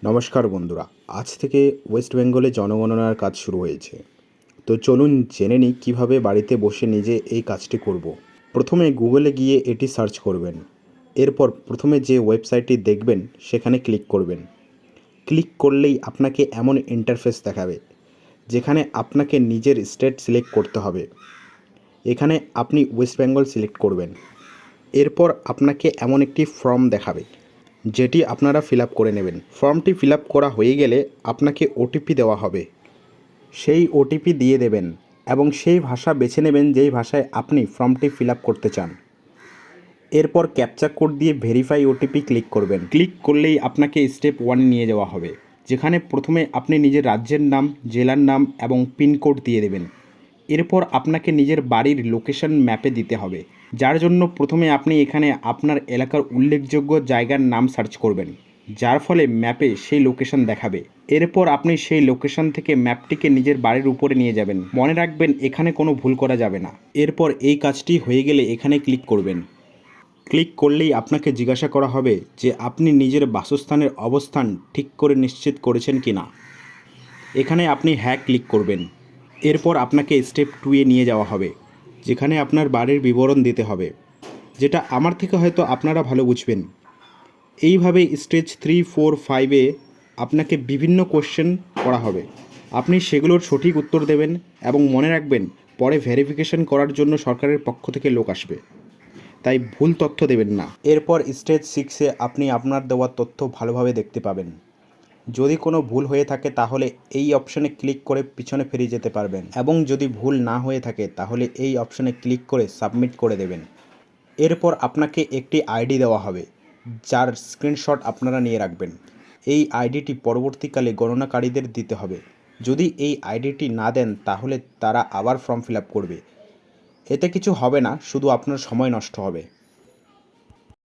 নমস্কার বন্ধুরা, আজ থেকে ওয়েস্ট বেঙ্গলে জনগণনার কাজ শুরু হয়েছে। তো চলুন জেনে নিই কীভাবে বাড়িতে বসে নিজে এই কাজটি করব। প্রথমে গুগলে গিয়ে এটি সার্চ করবেন। এরপর প্রথমে যে ওয়েবসাইটটি দেখবেন সেখানে ক্লিক করবেন। ক্লিক করলেই আপনাকে এমন ইন্টারফেস দেখাবে যেখানে আপনাকে নিজের স্টেট সিলেক্ট করতে হবে। এখানে আপনি ওয়েস্ট বেঙ্গল সিলেক্ট করবেন। এরপর আপনাকে এমন একটি ফর্ম দেখাবে যেটি আপনারা ফিল আপ করে নেবেন। ফর্মটি ফিল আপ করা হয়ে গেলে আপনাকে ওটিপি দেওয়া হবে। সেই ওটিপি দিয়ে দেবেন এবং সেই ভাষা বেছে নেবেন যেই ভাষায় আপনি ফর্মটি ফিল আপ করতে চান। এরপর ক্যাপচা কোড দিয়ে ভেরিফাই ওটিপি ক্লিক করবেন। ক্লিক করলেই আপনাকে স্টেপ 1 নিয়ে যাওয়া হবে, যেখানে প্রথমে আপনি নিজের রাজ্যের নাম, জেলার নাম এবং পিনকোড দিয়ে দেবেন। এরপর আপনাকে নিজের বাড়ির লোকেশন ম্যাপে দিতে হবে, যার জন্য প্রথমে আপনি এখানে আপনার এলাকার উল্লেখযোগ্য জায়গার নাম সার্চ করবেন, যার ফলে ম্যাপে সেই লোকেশন দেখাবে। এরপর আপনি সেই লোকেশন থেকে ম্যাপটিকে নিজের বাড়ির উপরে নিয়ে যাবেন। মনে রাখবেন এখানে কোনো ভুল করা যাবে না। এরপর এই কাজটি হয়ে গেলে এখানে ক্লিক করবেন। ক্লিক করলেই আপনাকে জিজ্ঞাসা করা হবে যে আপনি নিজের বাসস্থানের অবস্থান ঠিক করে নিশ্চিত করেছেন কি না। এখানে আপনি হ্যাঁ ক্লিক করবেন। এরপর আপনাকে স্টেপ 2 এ নিয়ে যাওয়া হবে, যেখানে আপনার বাড়ির বিবরণ দিতে হবে, যেটা আমার থেকে হয়তো আপনারা ভালো বুঝবেন। এইভাবে স্টেজ 3, 4, 5-এ আপনাকে বিভিন্ন কোশ্চেন করা হবে। আপনি সেগুলোর সঠিক উত্তর দেবেন এবং মনে রাখবেন পরে ভেরিফিকেশন করার জন্য সরকারের পক্ষ থেকে লোক আসবে, তাই ভুল তথ্য দেবেন না। এরপর স্টেজ 6-এ আপনি আপনার দেওয়া তথ্য ভালোভাবে দেখতে পাবেন। যদি কোনো ভুল হয়ে থাকে তাহলে এই অপশানে ক্লিক করে পিছনে ফিরে যেতে পারবেন, এবং যদি ভুল না হয়ে থাকে তাহলে এই অপশানে ক্লিক করে সাবমিট করে দেবেন। এরপর আপনাকে একটি আইডি দেওয়া হবে, যার স্ক্রিনশট আপনারা নিয়ে রাখবেন। এই আইডিটি পরবর্তীকালে গণনাকারীদের দিতে হবে। যদি এই আইডিটি না দেন তাহলে তারা আবার ফর্ম ফিল আপ করবে। এতে কিছু হবে না, শুধু আপনার সময় নষ্ট হবে।